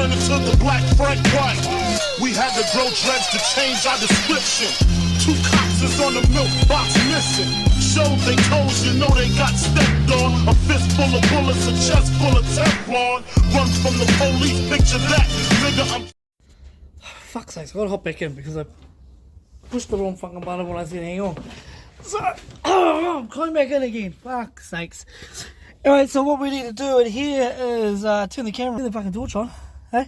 turn into the black Frank White. We had to grow dreads to change our description. 2 cops is on the milk box missing. Showed they toes, you know they got stepped on. A fist full of bullets, a chest full of Teflon. Run from the police, picture that, nigga. I'm. Fuck's sakes, I gotta hop back in because I pushed the wrong fucking button when I said hang on. So, I'm coming back in again. Fuck's sakes. Alright, so what we need to do in here is turn the camera, turn the fucking torch on. Hey?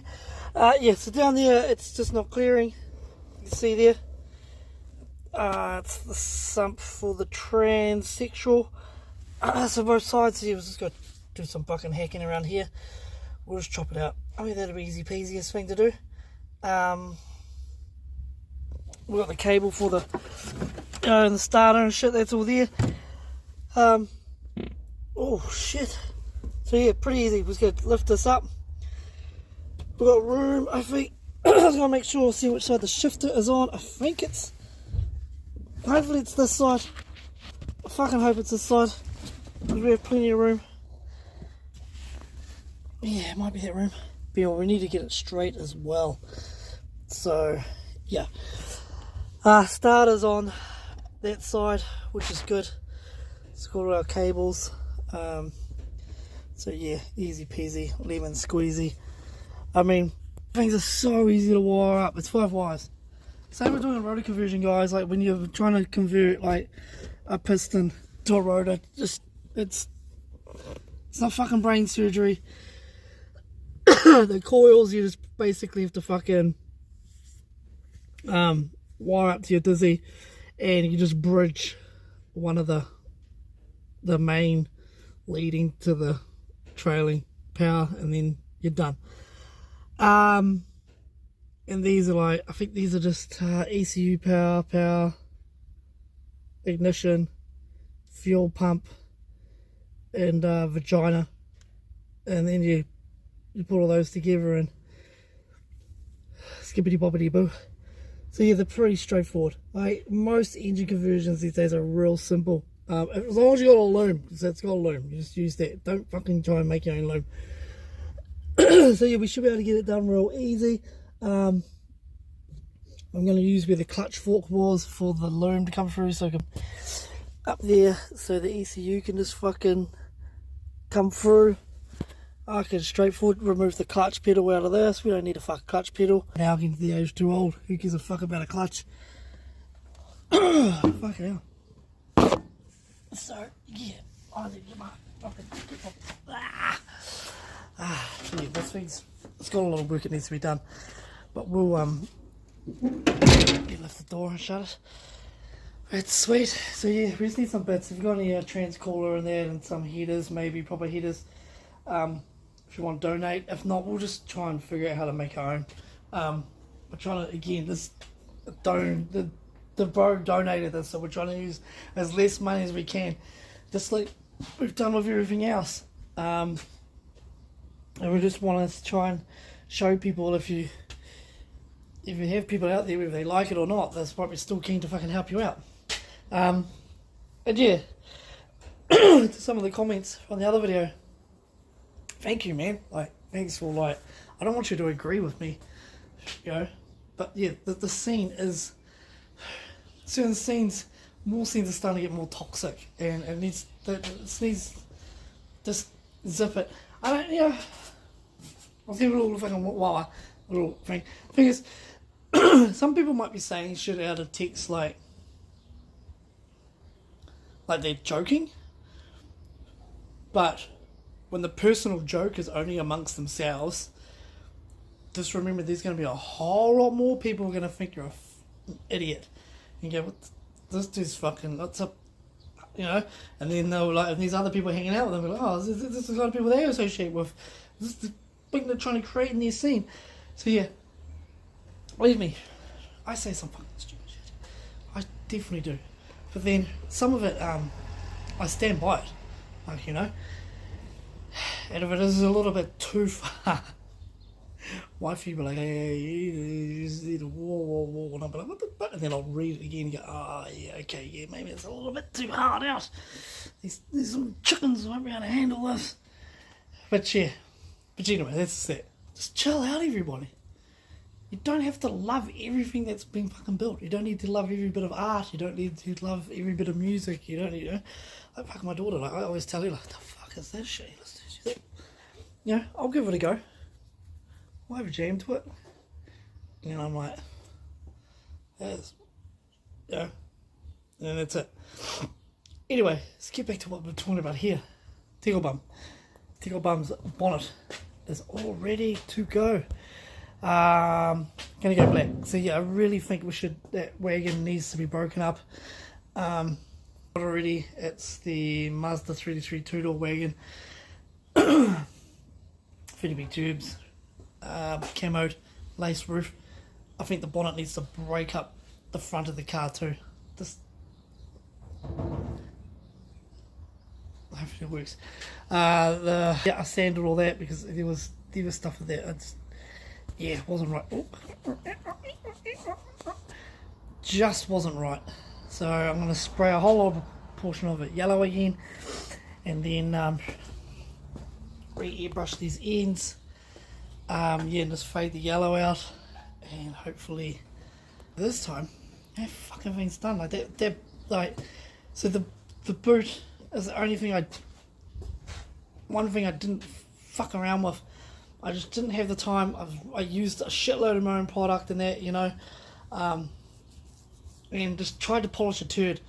Yeah, so down there it's just not clearing. You can see there. It's the sump for the transsexual. So both sides here, we're just going to do some fucking hacking around here. We'll just chop it out. I mean, that'll be easy peasiest thing to do. We've got the cable for the, and the starter and shit, that's all there. Oh shit. So yeah, pretty easy. We're just going to lift this up. We've got room, I think. I was going to make sure, see which side the shifter is on. I think it's, hopefully it's this side. I fucking hope it's this side, because we have plenty of room. Yeah, it might be that room. But yeah, we need to get it straight as well. So, yeah. Starters on that side, which is good. It's got all our cables. So yeah, easy peasy, lemon squeezy. I mean, things are so easy to wire up. It's 5 wires. Same with doing a rotor conversion, guys. Like when you're trying to convert like a piston to a rotor, just it's not fucking brain surgery. The coils, you just basically have to fucking wire up to your dizzy, and you just bridge one of the main leading to the trailing power, and then you're done. And these are like, I think these are just ECU power, ignition, fuel pump, and vagina, and then you put all those together and skippity boppity boo. So yeah, they're pretty straightforward. Like most engine conversions these days are real simple. As long as you got a loom, because that's got a loom, you just use that. Don't fucking try and make your own loom. So yeah, we should be able to get it done real easy. I'm going to use where the clutch fork was for the loom to come through, so I can up there, so the ECU can just fucking come through. I can straightforward remove the clutch pedal out of this. We don't need a fucking clutch pedal. Now I'm getting to the age too old. Who gives a fuck about a clutch? Fucking hell. So yeah, I need to get my fucking yeah, this thing's, it's got a lot of work it needs to be done. But we'll lift the door and shut it. It's sweet. So yeah, we just need some bits. If you've got any trans cooler in there and some heaters, maybe proper heaters, if you want to donate. If not, we'll just try and figure out how to make our own. We're trying to, again, the bro donated this, so we're trying to use as less money as we can, just like we've done with everything else. And we just want to try and show people, if you have people out there, whether they like it or not, that's probably still keen to fucking help you out. And yeah, to some of the comments on the other video, thank you, man. Like, thanks for, like, I don't want you to agree with me, you know, but yeah, the scene is, certain scenes, more scenes are starting to get more toxic, and it needs just zip it. I don't, you know, I'll give it a little fucking wow, a little thing. The thing is, some people might be saying shit out of text like they're joking, but when the personal joke is only amongst themselves, just remember there's going to be a whole lot more people who are going to think you're an idiot. And you go, what, this dude's fucking, what's up, you know? And then they'll like, and these other people hanging out with them, like, oh, this is the kind of people they associate with. This is the thing they're trying to create in their scene. So yeah, believe me, I say some fucking stupid shit. I definitely do. But then some of it, I stand by it. Like, you know. And if it is a little bit too far, wifey will be like, hey, you just need a whoa, and I'll be like, what the fuck? And then I'll read it again and go, oh, yeah, okay, yeah, maybe it's a little bit too hard out. These some chickens won't be able to handle this. But yeah, but anyway, that's it. Just chill out, everybody. You don't have to love everything that's been fucking built. You don't need to love every bit of art. You don't need to love every bit of music. You don't need, like fucking my daughter, like I always tell her, like, the fuck is this shit? I'll give it a go. I'll have a jam to it. And I'm like, and that's it. Anyway, let's get back to what we're talking about here. TEKOBM. TEKOBM's bonnet is all ready to go. Gonna go black. So yeah, I really think that wagon needs to be broken up. Already, it's the Mazda 323 two-door wagon. 50 big tubes, camoed, lace roof. I think the bonnet needs to break up the front of the car too. Hopefully it works. I sanded all that because there was stuff in there. It wasn't right. Just wasn't right. So I'm going to spray a whole lot of portion of it yellow again, and then re-airbrush these ends. And just fade the yellow out, and hopefully this time that fucking thing's done. Like that so the boot is the only thing one thing I didn't fuck around with. I just didn't have the time. I used a shitload of my own product and that, and just tried to polish a turd.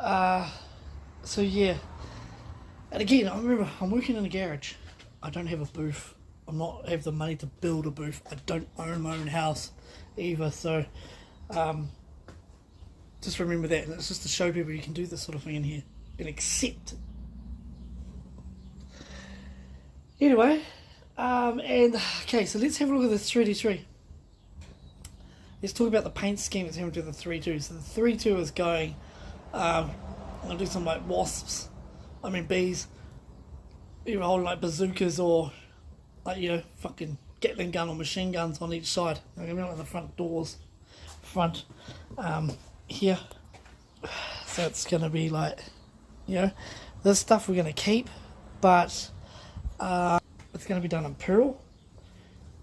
So yeah. And again, I remember I'm working in a garage. I don't have a booth. I'm not have the money to build a booth. I don't own my own house either. So just remember that. And it's just to show people you can do this sort of thing in here and accept it. Anyway, okay, so let's have a look at this 3D3. Let's talk about the paint scheme that's happened to the 3.2. So the 3.2 is going, I'm going to do some like bees, either holding like bazookas or like, fucking Gatling gun or machine guns on each side. I'm going to be like the front doors, here. So it's going to be like, this stuff we're going to keep, but it's going to be done in pearl.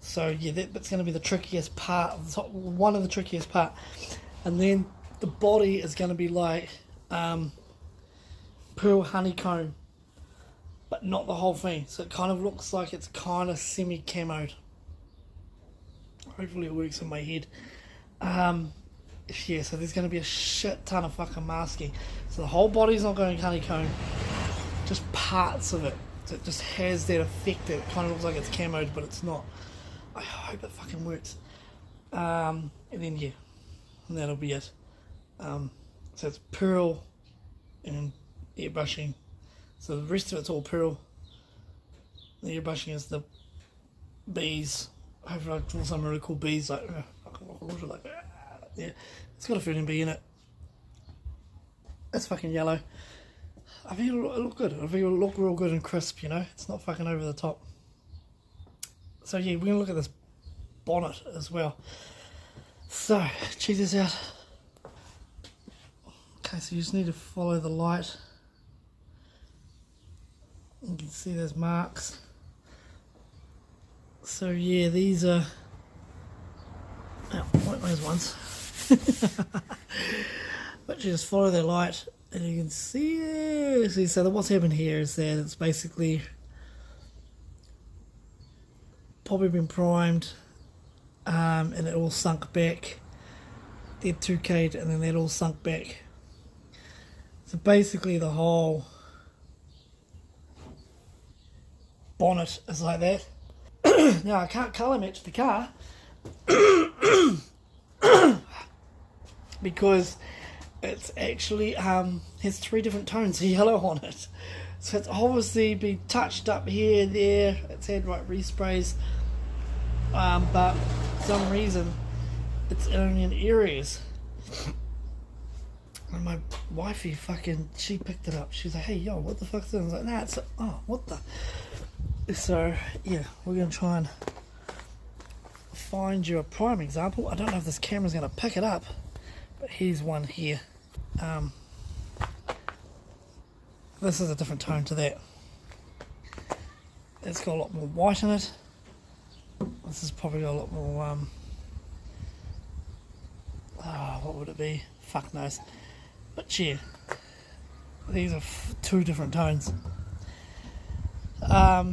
So yeah, that's going to be the trickiest part, one of the trickiest part. And then the body is going to be like pearl honeycomb, but not the whole thing. So it kind of looks like it's kind of semi-camoed. Hopefully it works in my head. Yeah, so there's going to be a shit ton of fucking masking. So the whole body's not going honeycomb, just parts of it. So it just has that effect that it kind of looks like it's camoed, but it's not. I hope it fucking works. And then yeah, and that'll be it. So it's pearl and airbrushing. So the rest of it's all pearl. The airbrushing is the bees. Hopefully I draw some really cool bees like yeah. It's got a fruiting bee in it. It's fucking yellow. I think it'll look good. I think it'll look real good and crisp, It's not fucking over the top. So yeah, we're going to look at this bonnet as well. So, check this out. Okay, so you just need to follow the light. You can see there's marks. So yeah, these are... like those ones. But you just follow the light and you can see, so what's happened here is that it's basically probably been primed, and it all sunk back. They're 2K'd and then that all sunk back. So basically the whole bonnet is like that. Now I can't colour match the car because it's actually has 3 different tones of yellow on it. So it's obviously been touched up here, there, it's had resprays, but for some reason it's only in areas. And my wifey she picked it up. She was like, hey yo, what the fuck's this? I was like, nah, it's what the. So yeah, we're gonna try and find you a prime example. I don't know if this camera's gonna pick it up, but here's one here. This is a different tone to that. It's got a lot more white in it. This is probably a lot more, what would it be? Fuck knows. But yeah, these are two different tones. There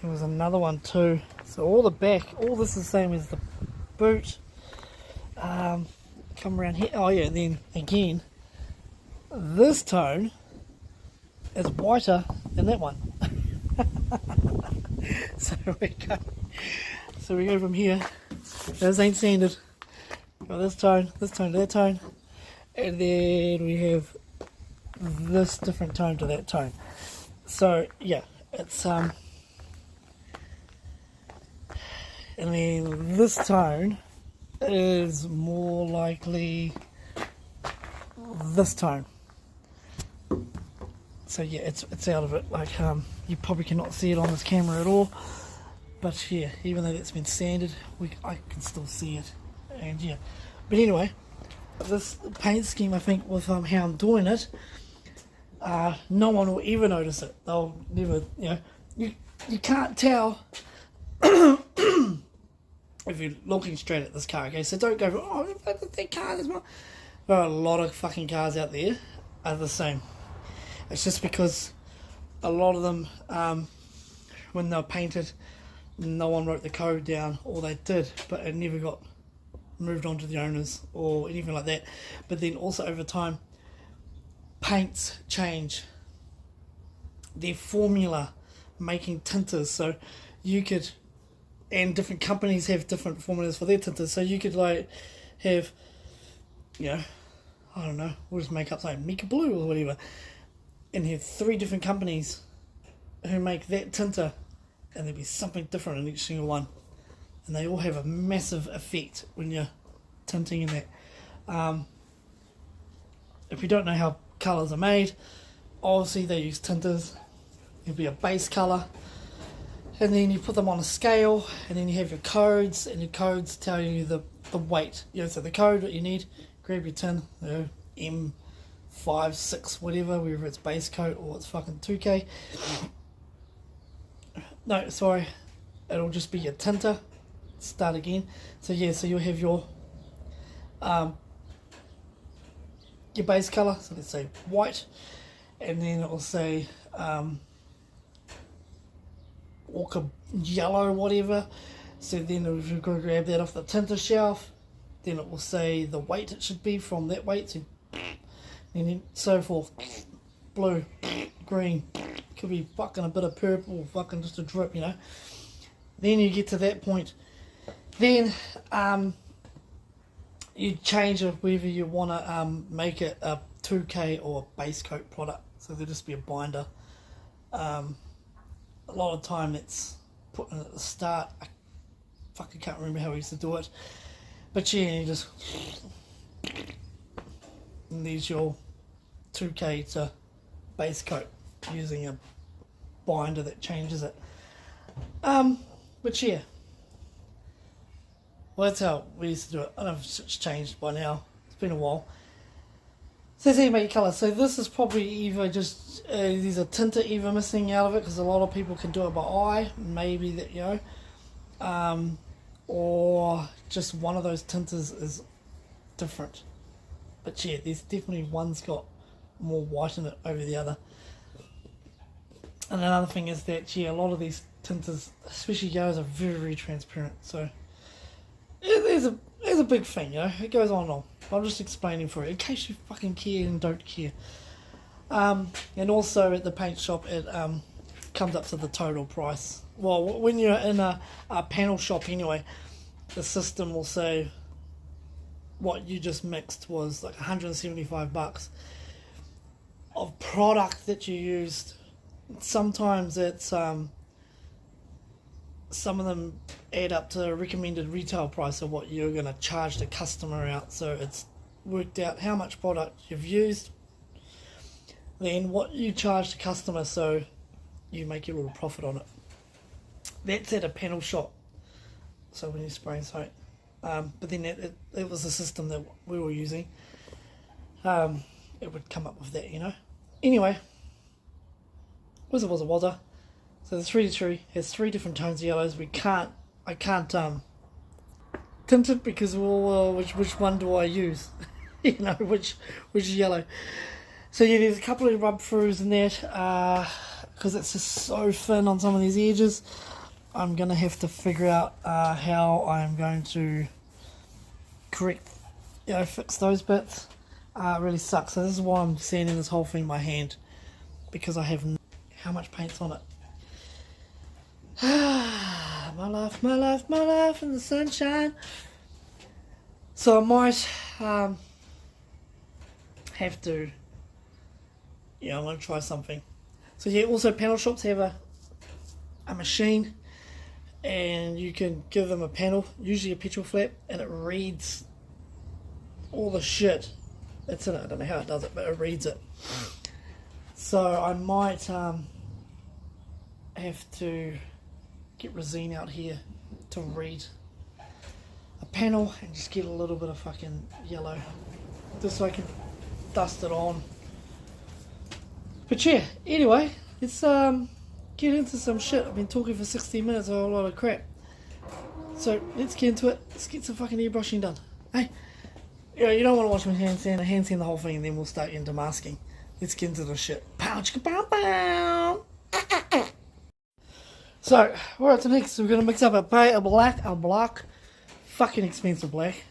was another one too. So all the back, all this is the same as the boot. Come around here. Oh yeah, and then again, this tone is whiter than that one. So we go from here. Those ain't sanded. Got this tone, that tone, and then we have this different tone to that tone. So yeah, it's and then this tone is more likely this tone. So yeah, it's out of it. Like you probably cannot see it on this camera at all, but yeah, even though it's been sanded, I can still see it. And yeah, but anyway, this paint scheme, I think, with how I'm doing it, no one will ever notice it. They'll never, you can't tell if you're looking straight at this car. Okay, so don't go, oh, that car is more. There are a lot of fucking cars out there are the same. It's just because a lot of them, when they were painted, no one wrote the code down, or they did, but it never got moved on to the owners or anything like that. But then also over time, paints change their formula making tinters, so you could, and different companies have different formulas for their tinters, so you could like have, I don't know, we'll just make up something, Mika Blue or whatever, and have 3 different companies who make that tinter, and there'll be something different in each single one, and they all have a massive effect when you're tinting in that. If you don't know how colours are made, obviously they use tinters. There'll be a base colour, and then you put them on a scale, and then you have your codes, and your codes tell you the weight. So the code that you need, grab your tin, M5, 6, whatever, whether it's base coat or it's fucking 2K. No, sorry, it'll just be your tinter. Start again. So yeah, so you'll have your base colour, so let's say white, and then it will say ochre yellow, whatever. So then if you go grab that off the tinter shelf, then it will say the weight it should be from that weight, so, and then so forth. Blue, green, could be fucking a bit of purple, fucking just a drip, Then you get to that point, then you change it whether you want to make it a 2K or a base coat product, so there'll just be a binder. A lot of time it's put in at the start. I fucking can't remember how we used to do it, but yeah, you just, and there's your 2K to base coat using a binder that changes it. But yeah, well, that's how we used to do it. I don't know if it's changed by now. It's been a while. So that's how you make your colour. So this is probably either just there's a tinter either missing out of it, because a lot of people can do it by eye. Maybe that or just one of those tinters is different. But yeah, there's definitely one's got more white in it over the other. And another thing is that a lot of these tinters, especially yellows, are very, very transparent. So there's a big thing, it goes on and on. I'm just explaining for it in case you fucking care and don't care. And also at the paint shop, it comes up to the total price. Well, when you're in a panel shop anyway, the system will say what you just mixed was like $175 of product that you used. Sometimes it's some of them add up to a recommended retail price of what you're going to charge the customer out, so it's worked out how much product you've used, then what you charge the customer, so you make your little profit on it. That's at a panel shop, so when you're spraying something, but then it was a system that we were using. It would come up with that, Anyway, Wizza. So the 3D has 3 different tones of yellows. I can't tint it because which one do I use? You know, which yellow. So yeah, there's a couple of rub throughs in that because it's just so thin on some of these edges. I'm gonna have to figure out how I'm going to fix those bits. It really sucks. So this is why I'm sanding this whole thing by hand, because I have how much paint's on it. my life in the sunshine. So I might have to, I'm going to try something. So yeah, also panel shops have a machine, and you can give them a panel, usually a petrol flap, and it reads all the shit that's in it. I don't know how it does it, but it reads it. So I might have to get resin out here to read a panel and just get a little bit of fucking yellow just so I can dust it on. But yeah, anyway, let's get into some shit. I've been talking for 16 minutes of a lot of crap. So let's get into it. Let's get some fucking airbrushing done. Hey, you don't want to watch me hand sand the whole thing and then we'll start into masking. Let's get into the shit. Pow, chicka, pow, pow. So, we're up to next. We're going to mix up a black, fucking expensive black.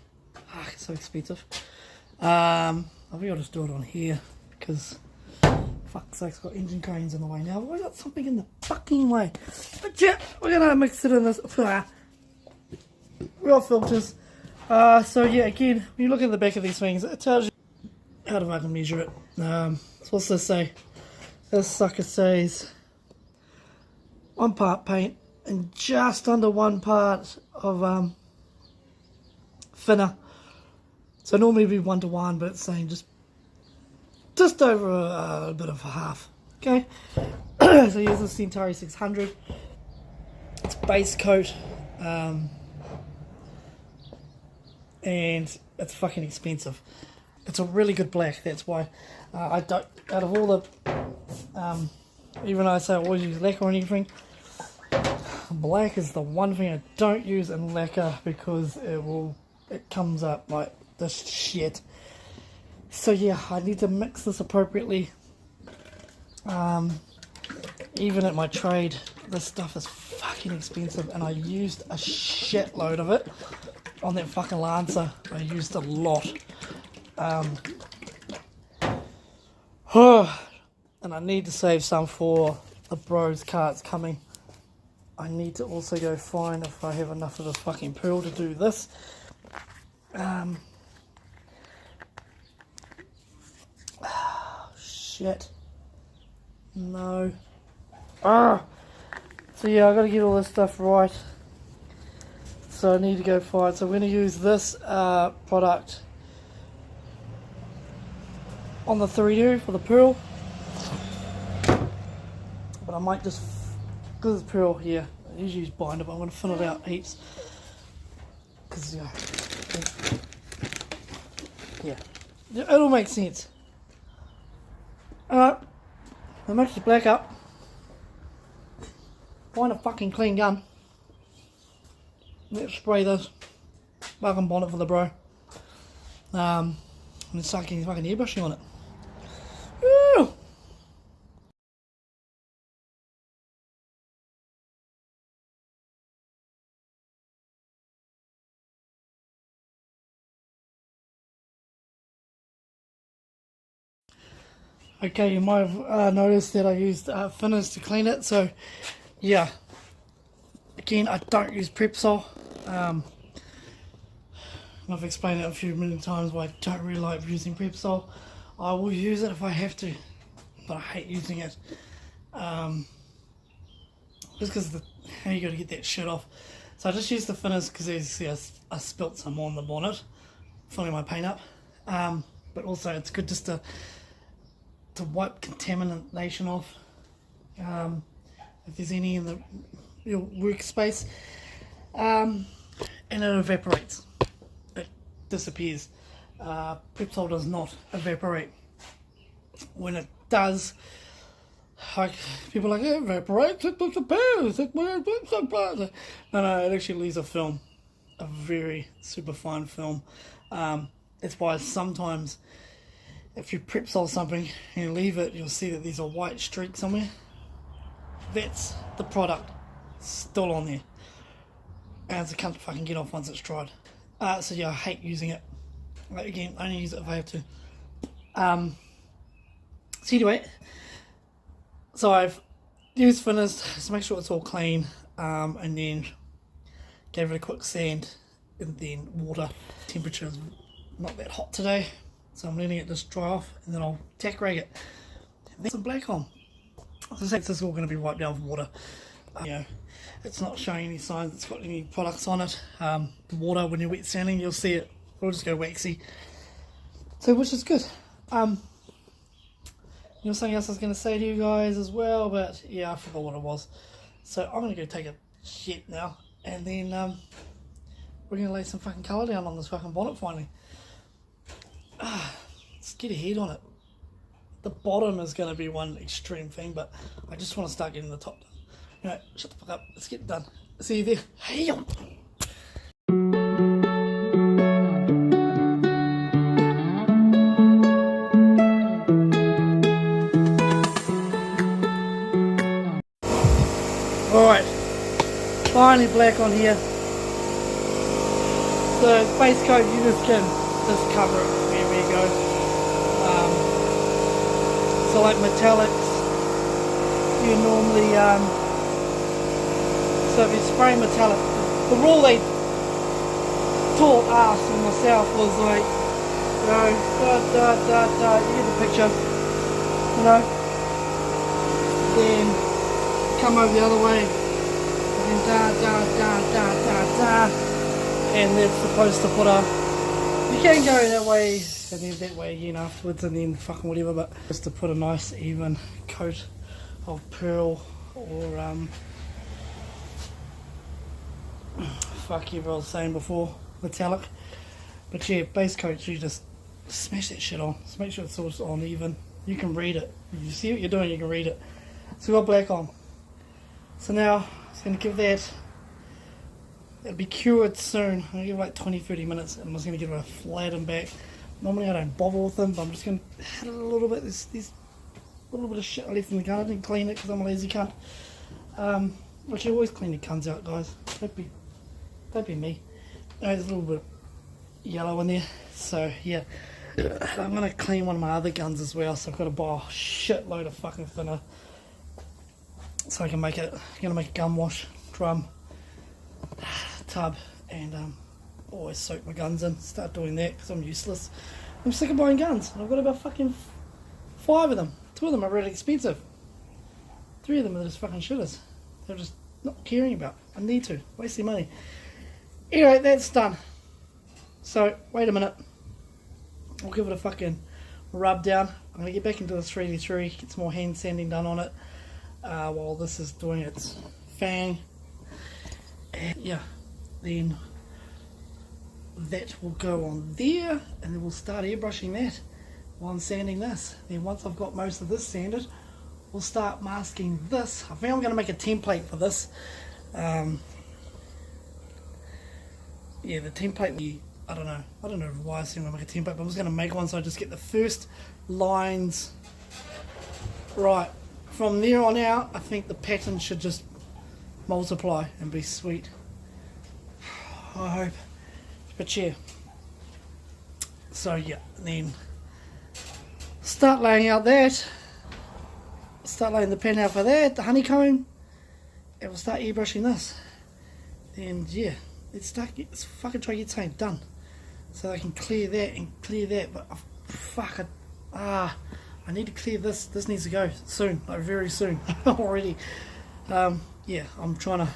It's so expensive. I think I'll just do it on here because, fuck's sake, it's got engine cranes in the way now. We got something in the fucking way. But yeah, we're going to mix it in this. Real filters. So yeah, again, when you look at the back of these things, it tells you how to fucking measure it. So what's this say? This sucker says 1 part paint and just under 1 part of thinner. So normally it'd be 1 to 1, but it's saying just over a bit of a half. Okay, so here's the Centauri 600. It's base coat, and it's fucking expensive. It's a really good black. That's why I don't. Out of all the, even though I say I always use lacquer or anything, black is the one thing I don't use in lacquer because it comes up like this shit. So yeah, I need to mix this appropriately. Even at my trade, this stuff is fucking expensive, and I used a shitload of it on that fucking Lancer. I used a lot. And I need to save some for the bros carts coming. I need to also go find if I have enough of this fucking pearl to do this. Shit. No. So yeah, I gotta get all this stuff right. So I need to go find. So we're gonna use this product on the 3D for the pearl. But I might just, because it's pearl here, I usually use binder, but I'm going to thin it out heaps. Because, yeah, it'll make sense. Alright, I'll mix the black up. Find a fucking clean gun. Let's spray this. Fucking bonnet for the bro. And start getting fucking airbrushing on it. Woo! Okay, you might have noticed that I used thinners to clean it, so yeah. Again, I don't use Prepsol. I've explained it a few million times why I don't really like using Prepsol. I will use it if I have to, but I hate using it. Just because how you got to get that shit off. So I just use the thinners because as you see I spilt some on the bonnet, filling my paint up. But also it's good just to wipe contamination off. If there's any in your workspace, and it evaporates. It disappears. Prepsol does not evaporate. When it does, Like, people are like, it evaporates, it disappears, no, it actually leaves a film. A very super fine film. That's why sometimes if you prep salt something and you leave it, you'll see that there's a white streak somewhere. That's the product still on there. And it's a cunt to fucking get off once it's dried. So yeah, I hate using it. Like, again, I only use it if I have to. So anyway, so I've used finished, so make sure it's all clean, and then gave it a quick sand, and then water. Temperature is not that hot today, so I'm letting it just dry off, and then I'll tack rag it. And then some black on. So this is all going to be wiped down with water. You know, it's not showing any signs it's got any products on it. The water, when you're wet sanding, you'll see it. It'll just go waxy. So, which is good. You know, something else I was going to say to you guys as well, but yeah, I forgot what it was. So I'm going to go take a shit now, and then we're going to lay some fucking colour down on this fucking bonnet finally. Let's get a head on it. The bottom is going to be one extreme thing, but I just want to start getting the top done. You know, shut the fuck up. Let's get it done. See you there. Hey, yo. Alright, finally black on here. So base coat, you just can just cover it wherever you go. So like metallics, you normally, so if you spray metallic, the rule they taught us and myself was like, you know, you get the picture, you know, then come over the other way, and then and it's supposed to put a, you can go that way and then that way again afterwards and then fucking whatever, but just to put a nice even coat of pearl or fuck you, I was saying before, metallic. But yeah, base coats, you just smash that shit on, just make sure it's all on even. You can read it, you see what you're doing, you can read it. So we've got black on. So now I'm just going to give that, it'll be cured soon. I'm going to give it like 20-30 minutes and I'm just going to give it a flat and back. Normally I don't bother with them, but I'm just going to hit it a little bit. There's a little bit of shit I left in the gun. I didn't clean it because I'm a lazy cunt. Which you always clean your guns out, guys. Don't be me. There's a little bit of yellow in there. So yeah, I'm going to clean one of my other guns as well. So I've got to buy a shitload of fucking thinner. So I can make it, I'm going to make a gun wash drum, tub, and always soak my guns in. Start doing that because I'm useless. I'm sick of buying guns. I've got about fucking 5 of them. 2 of them are really expensive. 3 of them are just fucking shitters. They're just not caring about. I need to. Wasting money. Anyway, that's done. So, wait a minute. I'll give it a fucking rub down. I'm going to get back into the 3D3, get some more hand sanding done on it. While this is doing its fang, and yeah, then that will go on there, and then we'll start airbrushing that while I'm sanding this. Then once I've got most of this sanded, we'll start masking this. I think I'm going to make a template for this. Yeah, the template, I don't know why I said I'm going to make a template, but I'm just going to make one so I just get the first lines right. From there on out, I think the pattern should just multiply and be sweet. I hope. But yeah. So yeah, then start laying out that. Start laying the pen out for that, the honeycomb. And we'll start airbrushing this. And yeah, let's fucking try to get something done. So I can clear that and clear that. But I need to clear this. This needs to go soon, like very soon already. Yeah, I'm trying to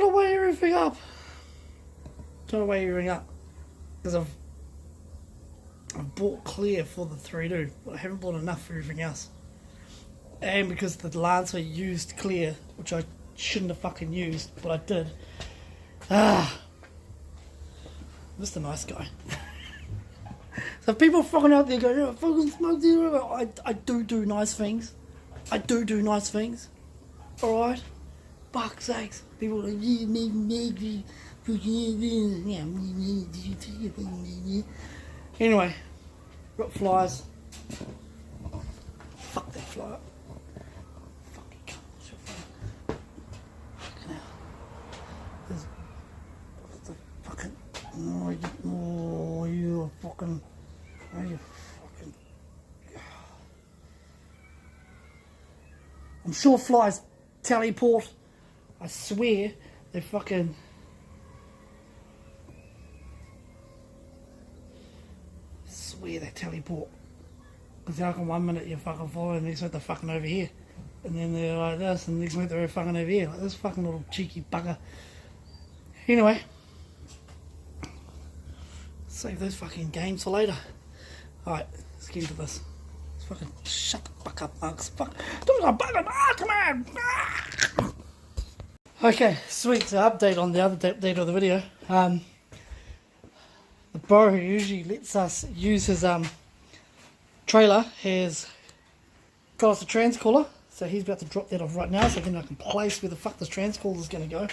weigh everything up. Because I've bought clear for the 3D, but I haven't bought enough for everything else. And because the Lancer used clear, which I shouldn't have fucking used, but I did. I'm just a nice guy. So if people fucking out there go, yeah, fucking smoke zero, I do nice things. I do nice things. Alright? Fuck's sakes. People are like, anyway, got flies. Fuck that fly. Fucking cunt. Fucking hell. There's the fucking. Oh, you fucking. Oh, you fucking. I'm sure flies teleport. I swear they fucking. I swear they teleport. Because like in 1 minute you're fucking following, and next minute they're fucking over here. And then they're like this, and next minute they're fucking over here. Like this fucking little cheeky bugger. Anyway. Save those fucking games for later. Alright, let's get into this. Let's fucking shut the fuck up, Marks. Fuck. Come on! Okay, sweet. So update on the other update of the video. The bro who usually lets us use his trailer has got us a transcaller, so he's about to drop that off right now, so then I can place where the fuck this transcaller is going to go.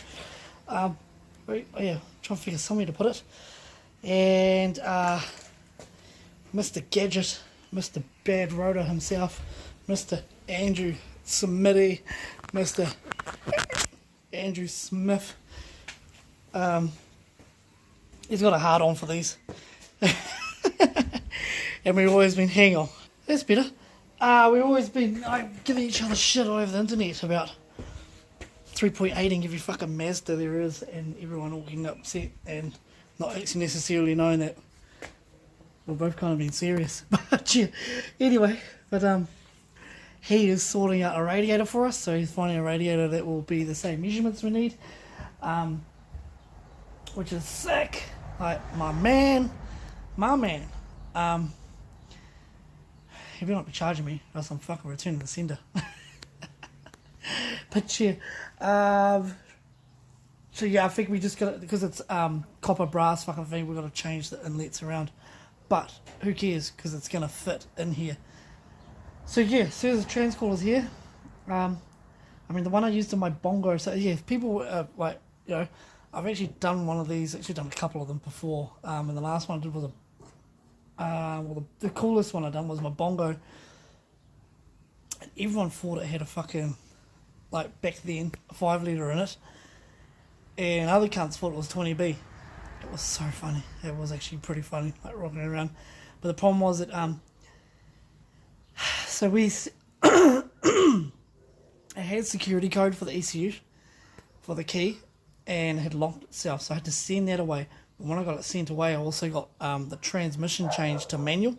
Oh yeah, trying to figure somewhere to put it. And Mr. Gadget, Mr. Bad Rotor himself, Mr. Andrew Smitty, Mr. Andrew Smith. He's got a hard on for these. And we've always been, hang on, that's better. We've always been giving each other shit all over the internet about 3.8ing every fucking Mazda there is, and everyone all getting upset and not actually necessarily knowing that we're both kind of being serious. But yeah, anyway, but he is sorting out a radiator for us, so he's finding a radiator that will be the same measurements we need, which is sick. Like my man. He better not be charging me, or else I'm fucking returning the sender. But yeah, so yeah, I think we just got it because it's copper brass fucking thing. We've got to change the inlets around, but who cares? Because it's gonna fit in here. So yeah, so the transcaller's here. I mean the one I used in my bongo. So yeah, people like, you know, I've actually done one of these. Actually done a couple of them before. And the last one I did was well, the coolest one I done was my bongo. And everyone thought it had a fucking, like back then, a 5 litre in it. And other cunts thought it was 20B. It was so funny. It was actually pretty funny, like rocking it around. But the problem was that, so we, it had security code for the ECU, for the key, and it had locked itself. So I had to send that away. But when I got it sent away, I also got the transmission changed to manual.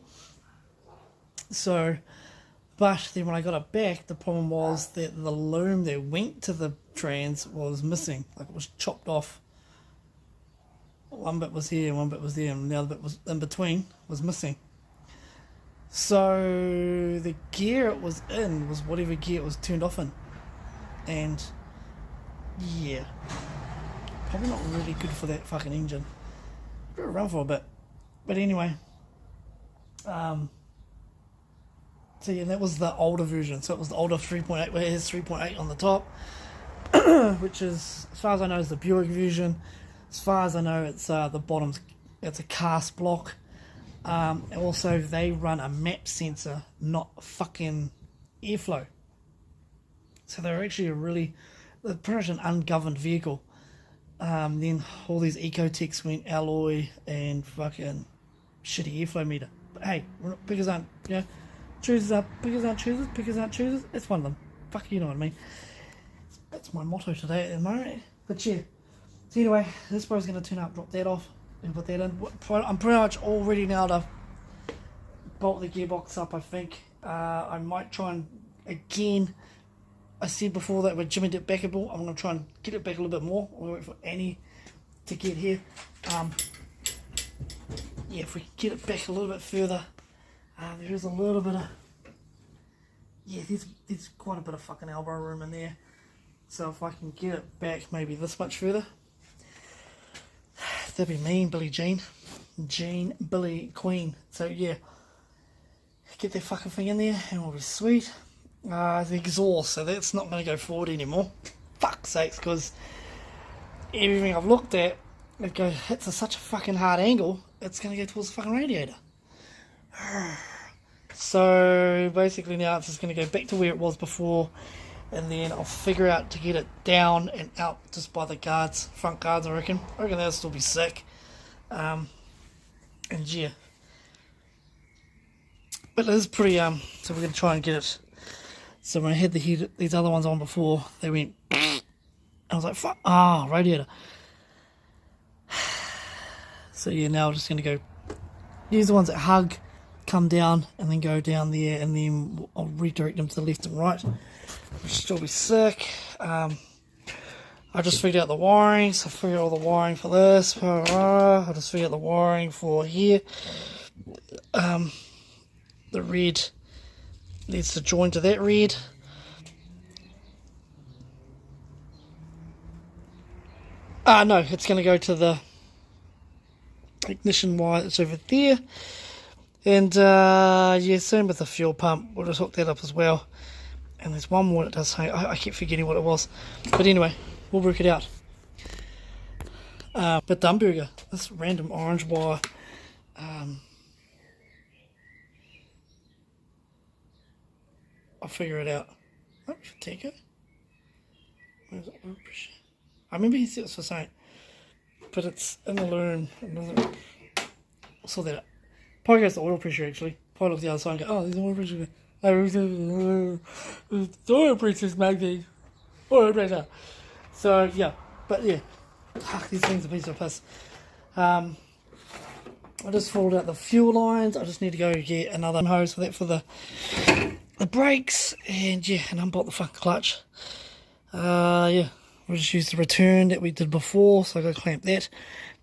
So, but then when I got it back, the problem was that the loom that went to the trans was missing. Like it was chopped off. One bit was here, one bit was there, and the other bit was in between, was missing. So the gear it was in was whatever gear it was turned off in. And yeah, probably not really good for that fucking engine. It'll run for a bit. But anyway, so yeah, that was the older version. So it was the older 3.8, where it has 3.8 on the top, which is, as far as I know, is the Buick version. As far as I know, it's the bottom's, it's a cast block. Also, they run a map sensor, not fucking airflow. So they're actually they're pretty much an ungoverned vehicle. Then all these ecotechs went alloy and fucking shitty airflow meter. But hey, pickers aren't, you know, choosers are pickers aren't choosers, pickers aren't choosers. It's one of them. Fuck, you know what I mean. That's my motto today at the moment. But yeah. So anyway, this bro's going to turn up, drop that off, and put that in. I'm pretty much all ready now to bolt the gearbox up, I think. I might try and, again, I said before that we're jimming it back a bit. I'm going to try and get it back a little bit more. I'm going to wait for Annie to get here. Yeah, if we can get it back a little bit further, there is a little bit of, yeah, there's quite a bit of fucking elbow room in there. So if I can get it back maybe this much further, that'd be me and Billie Jean. Jean, Billie, Queen. So yeah, get that fucking thing in there and we'll be sweet. the exhaust, so that's not going to go forward anymore. Fuck's sakes, because everything I've looked at, hits such a fucking hard angle, it's going to go towards the fucking radiator. So basically now it's just going to go back to where it was before, and then I'll figure out to get it down and out just by the guards, front guards. I reckon that'll still be sick. And yeah, but it is pretty so we're going to try and get it. So when I had these other ones on before, they went I was like, fuck, radiator. So yeah, now I'm just going to go use the ones that hug, come down, and then go down there, and then I'll redirect them to the left and right, which still be sick. I just figured out the wiring, so I figured out all the wiring for this. I just figured out the wiring for here. The red needs to join to that red. No, it's going to go to the ignition wire that's over there. And yeah, same with the fuel pump. We'll just hook that up as well. And there's one more that does say, I keep forgetting what it was. But anyway, we'll work it out. But Dumburger, this random orange wire. I'll figure it out. Oh, Teko. Where's it? I remember he said it was for something. But it's in the loom. It doesn't. I'll sort that out. Probably goes to oil pressure actually. Probably look the other side and go, oh, there's oil pressure. The oil pressure's magazine. Oil pressure. So yeah, but yeah. These things are a piece of piss. I just folded out the fuel lines. I just need to go get another hose for that for the brakes, and yeah, and unbolt the fucking clutch. Yeah, we'll just use the return that we did before, so I gotta clamp that.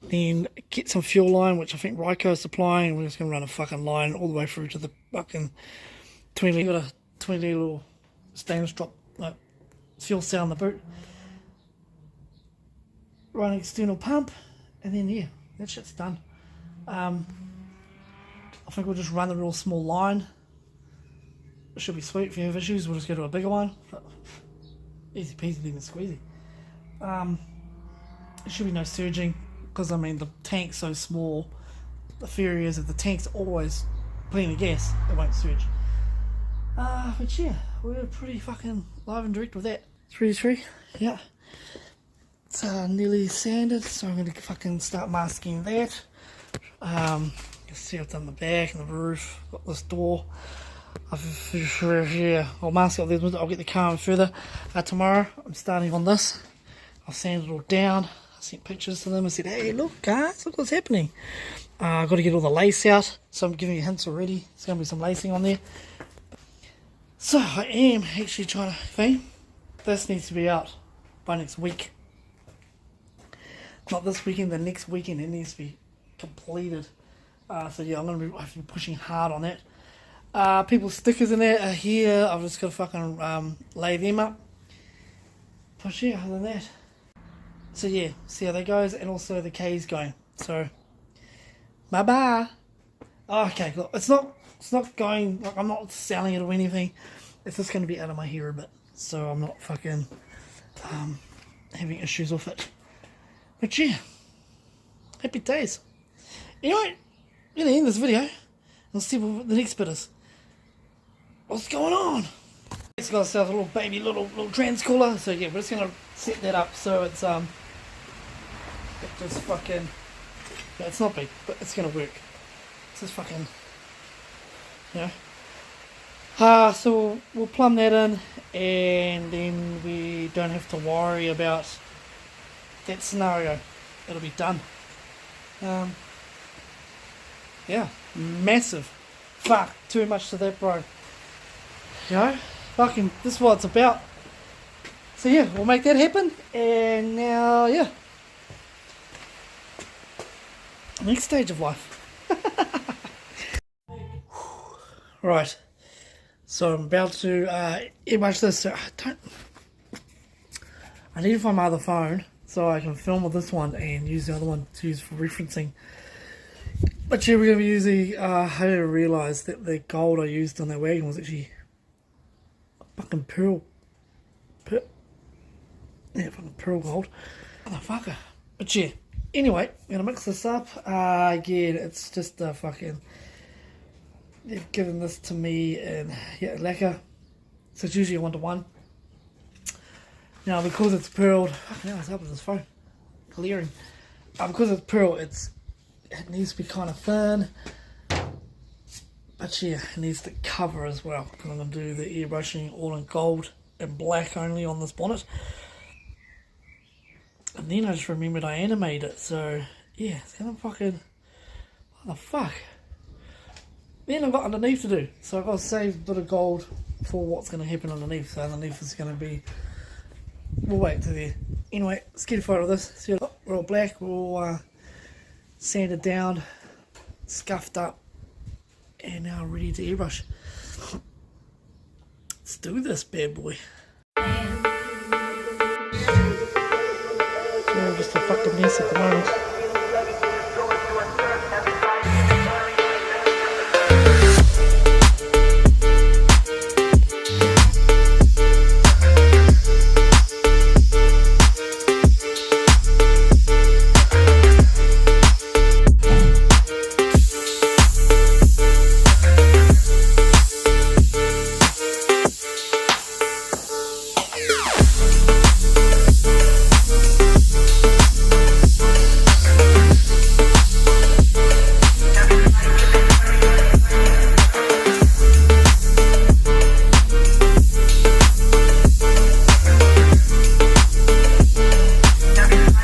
Then get some fuel line, which I think Ryko is supplying. We're just gonna run a fucking line all the way through to the fucking 20 litre, 20 little stainless drop fuel cell in the boot. Run an external pump, and then yeah, that shit's done. I think we'll just run the real small line. It should be sweet. If you have issues, we'll just go to a bigger one. Easy peasy, lemon squeezy. There should be no surging, because I mean the tank's so small. The theory is if the tank's always plenty of gas, it won't surge. But yeah, we're pretty fucking live and direct with that. 3-3, yeah. It's nearly sanded, so I'm gonna fucking start masking that. You can see I've done the back and the roof, got this door. Yeah, I'll mask it up there. I'll get the car in further tomorrow. I'm starting on this. I've sanded it all down. I sent pictures to them and said, hey, look guys, look what's happening. I've got to get all the lace out, so I'm giving you hints already. There's going to be some lacing on there. So I am actually trying to think. This needs to be out by next week. Not this weekend, the next weekend. It needs to be completed. So yeah, I'm going to be pushing hard on that. People's stickers in there are here. I've just got to fucking lay them up. But yeah, other than that. So yeah, see how that goes, and also the K's going. So bye bye. Oh, okay, look, it's not going, like I'm not selling it or anything. It's just going to be out of my hair a bit, so I'm not fucking having issues with it. But yeah, happy days. Anyway, I'm gonna end this video. Let's see what the next bit is. What's going on? It's got itself a little baby little trans cooler. So yeah, we're just gonna set that up so it's it just fucking, yeah, it's not big, but it's gonna work. It's just fucking, you know. So we'll plumb that in, and then we don't have to worry about that scenario. It'll be done. Yeah, massive. Fuck, too much to that, bro. You know, fucking, this is what it's about. So yeah, we'll make that happen, and now, yeah. Next stage of life. Right, so I'm about to airbrush this. So I need to find my other phone so I can film with this one and use the other one to use for referencing. But yeah, we're going to be using, I didn't realise that the gold I used on that wagon was actually fucking yeah, fucking pearl gold. Motherfucker. But yeah, anyway, I'm gonna mix this up. Again, it's just fucking, they've given this to me in, yeah, lacquer. So it's usually a 1-to-1. Now, because it's pearled, fucking hell, what's up with this phone? Clearing. Because it's pearl, it needs to be kind of thin. But yeah, it needs to cover as well. Because I'm going to do the airbrushing all in gold and black only on this bonnet. And then I just remembered I animated it. So yeah, it's going to fucking, what the fuck. Then I've got underneath to do. So I've got to save a bit of gold for what's going to happen underneath. So underneath is going to be, we'll wait till there. Anyway, let's get a photo of this. See, we're all black, we're all sanded down, scuffed up, and now ready to airbrush. Let's do this bad boy. So just a fucking mess at the moment.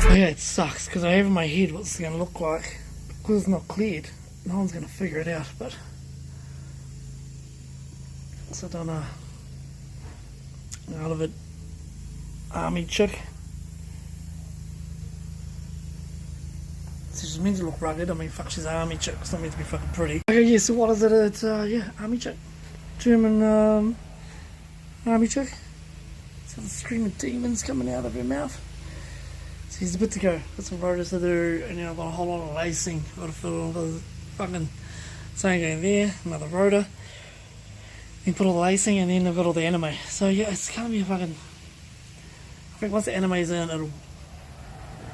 It sucks because I have in my head what it's going to look like. Because it's not cleared, no one's going to figure it out. But so I done out of it army chick. So she's meant to look rugged. I mean, fuck, she's an army chick. It's not meant to be fucking pretty. Okay, yeah. So what is it? It's yeah, army chick, German army chick. So the screaming demons coming out of her mouth. So he's a bit to go. Got some rotors to do, and then I've got a whole lot of lacing. Got to fill all the fucking same going there, another rotor. Then put all the lacing, and then I've got all the anime. So yeah, it's gonna be a fucking. I think once the anime's in, it'll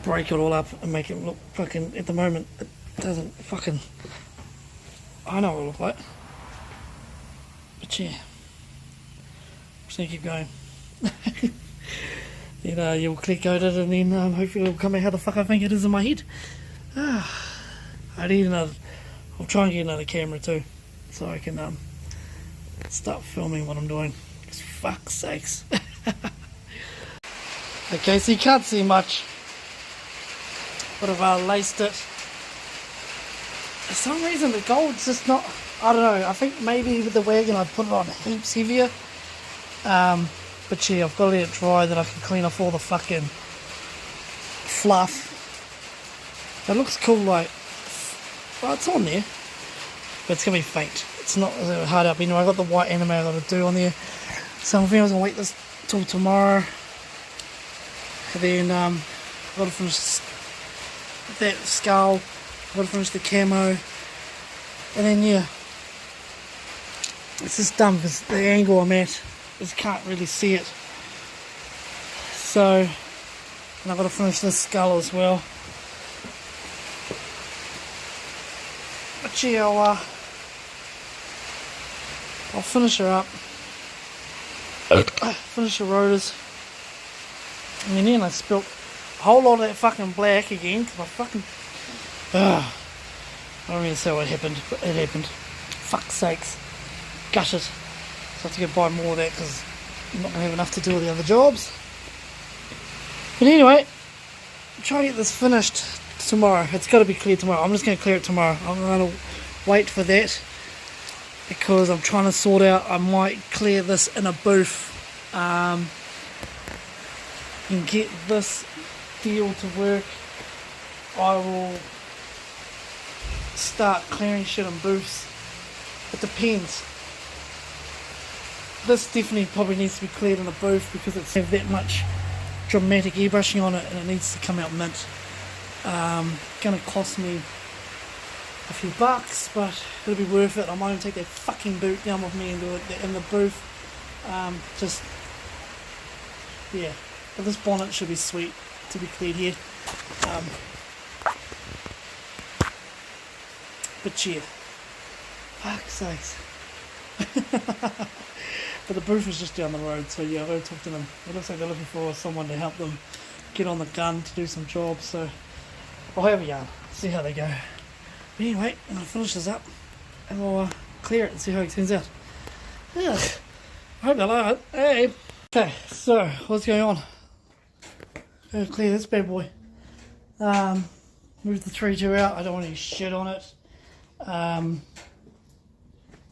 break it all up and make it look fucking. At the moment, it doesn't fucking. I know what it'll look like. But yeah, just gonna keep going. Then you'll click out it, and then hopefully it'll come out how the fuck I think it is in my head. I need another. I'll try and get another camera too, so I can start filming what I'm doing. Because fuck's sakes. Okay, so you can't see much, but I've laced it. For some reason the gold's just not. I don't know. I think maybe with the wagon I put it on heaps heavier. But yeah, I've got to let it dry, then I can clean off all the fucking fluff. It looks cool, like, well, it's on there, but it's going to be faint. It's not hard up. Anyway, I've got the white anime I've got to do on there. So I think I was going to wait this till tomorrow. And then I've got to finish that skull. I've got to finish the camo. And then, yeah, it's just dumb because the angle I'm at, just can't really see it. So, and I've got to finish this skull as well. But yeah, I'll finish her up. Finish the rotors. And then I spilt a whole lot of that fucking black again because I fucking. I don't even say what happened, but it happened. Fuck's sakes. Gutted. So I have to go buy more of that because I'm not going to have enough to do all the other jobs. But anyway, I'm trying to get this finished tomorrow. It's got to be cleared tomorrow. I'm just going to clear it tomorrow. I'm going to wait for that because I'm trying to sort out. I might clear this in a booth and get this deal to work. I will start clearing shit in booths. It depends. This definitely probably needs to be cleared in a booth because it's have that much dramatic airbrushing on it and it needs to come out mint. Gonna cost me a few bucks, but it'll be worth it. I might even take that fucking boot down with me and do it in the booth Just, yeah. But this bonnet should be sweet to be cleared here. But yeah, fuck's sakes. But the booth is just down the road, so yeah, I've got to talk to them. It looks like they're looking for someone to help them get on the gun to do some jobs, so I'll have a yarn, see how they go. But anyway, I'm going to finish this up and we'll clear it and see how it turns out. Yeah, I hope they like it. Hey! Okay, so what's going on? Going to clear this bad boy. Move the 3-2 out, I don't want any shit on it.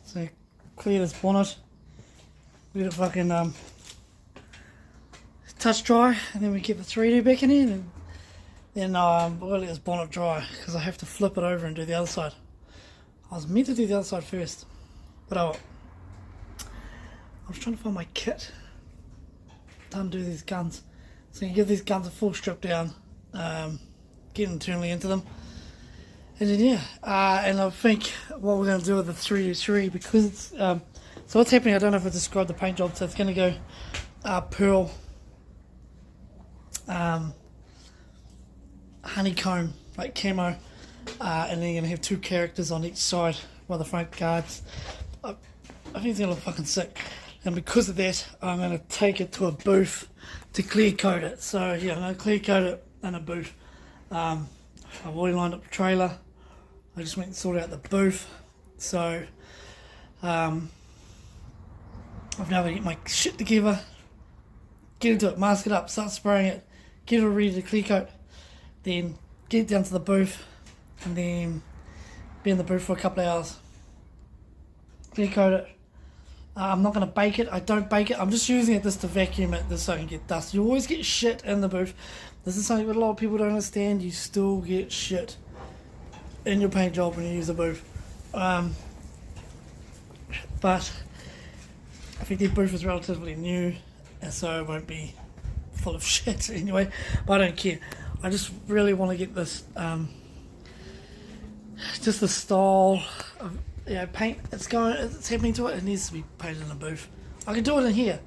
So clear this bonnet. Let it fucking touch dry, and then we get the 3D back in here, and then we'll let this bonnet dry because I have to flip it over and do the other side. I was meant to do the other side first, but I was trying to find my kit to undo these guns, so you can give these guns a full strip down, get internally into them, and then yeah, and I think what we're going to do with the 3D3, because it's so what's happening, I don't know if I described the paint job, so it's going to go pearl, honeycomb, like camo, and then you're going to have 2 characters on each side by the front guards. I think it's going to look fucking sick, and because of that I'm going to take it to a booth to clear coat it. So yeah, I'm going to clear coat it in a booth. I've already lined up the trailer, I just went and sorted out the booth, so I've now got to get my shit together, get into it, mask it up, start spraying it, get it all ready to clear coat, then get it down to the booth, and then be in the booth for a couple of hours, clear coat it. I'm not going to bake it, I don't bake it, I'm just using it just to vacuum it, just so I can get dust. You always get shit in the booth. This is something that a lot of people don't understand. You still get shit in your paint job when you use a booth. But I think the booth is relatively new, and so it won't be full of shit anyway, but I don't care. I just really want to get this, just the style of paint it's happening to it. It needs to be painted in a booth. I can do it in here,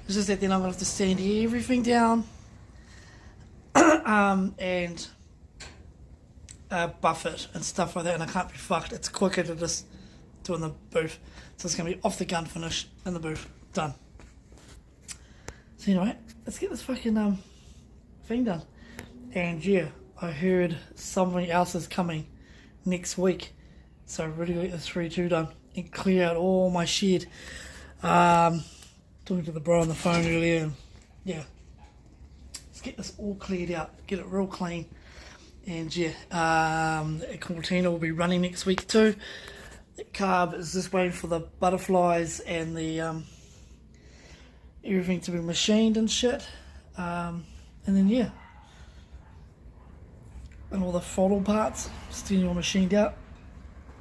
it's just that then I'm going to have to sand everything down and buff it and stuff like that, and I can't be fucked. It's quicker to just do in the booth, so it's going to be off the gun finish in the booth, done. So anyway, let's get this fucking thing done. And yeah, I heard somebody else is coming next week, so I've really got to get this 3-2 done and clear out all my shed. Talking to the bro on the phone earlier, and yeah, let's get this all cleared out, get it real clean. And yeah, Cortina will be running next week too. The carb is just waiting for the butterflies and the everything to be machined and shit, and then yeah, and all the throttle parts still all machined out.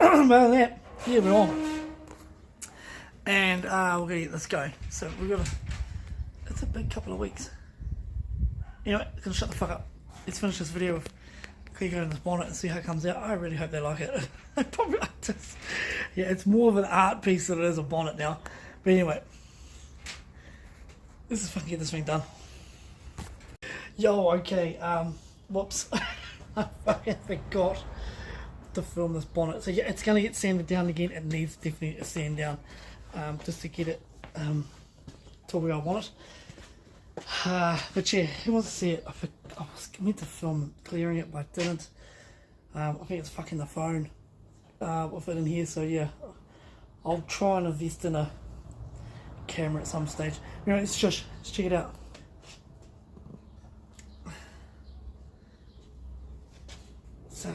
Other than that, yeah, we're on, and we're gonna get this going. So we've got it's a big couple of weeks. Anyway, gonna shut the fuck up. Let's finish this video with clear coating this bonnet and see how it comes out. I really hope they like it. I probably just, yeah, it's more of an art piece than it is a bonnet now. But anyway, let's just fucking get this thing done. Yo, okay, whoops. I fucking forgot to film this bonnet. So yeah, it's gonna get sanded down again. It needs definitely a sand down, just to get it to where I want it. But yeah, who wants to see it? I was meant to film clearing it, but I didn't. I think it's fucking the phone with it in here, so yeah, I'll try and invest in a camera at some stage. Anyway, let's check it out.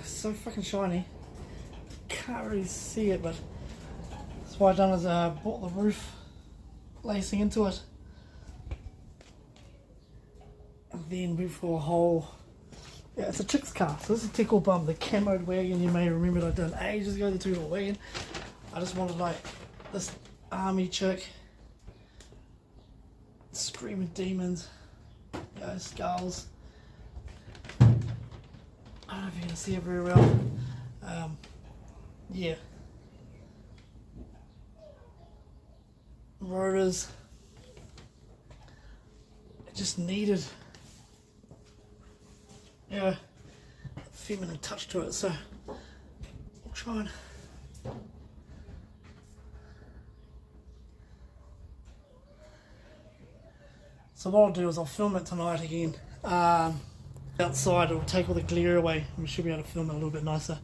So fucking shiny, can't really see it, but that's what I've done is I bought the roof lacing into it, and then went for a whole, yeah, it's a chick's car. So this is TEKOBM, the camoed wagon. You may remember that I done ages ago, the 2-door wagon. I just wanted like this army chick, screaming demons, you know, skulls. I don't know if you can see it very well. Yeah. Rotors, just needed, you know, a feminine touch to it, so we'll try and so what I'll do is I'll film it tonight again. Outside, it'll take all the glare away and we should be able to film it a little bit nicer.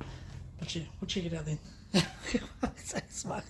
But yeah, we'll check it out then. So smart.